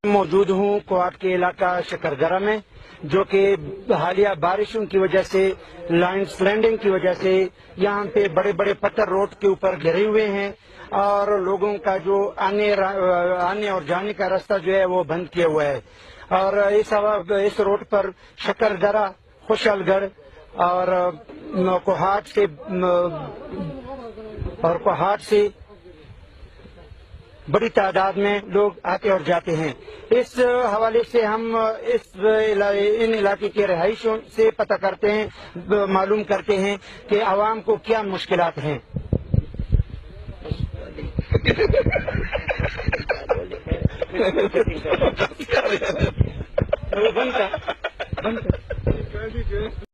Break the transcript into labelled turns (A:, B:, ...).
A: मौजूद हूँ कोआट के इलाका शकरगरा में, जो कि हालिया बारिशों की वजह से लैंड स्लाइडिंग की वजह से यहाँ पे बड़े बड़े पत्थर रोड के ऊपर गिरे हुए हैं और लोगों का जो आने और जाने का रास्ता जो है वो बंद किया हुआ है। और इस रोड पर शकरगरा, खुशहालगढ़ और कोहाट से बड़ी तादाद में लोग आते और जाते हैं। इस हवाले से हम इन इलाके के रहायशियों से पता करते हैं, मालूम करते हैं कि आवाम को क्या मुश्किलात हैं। बंद कर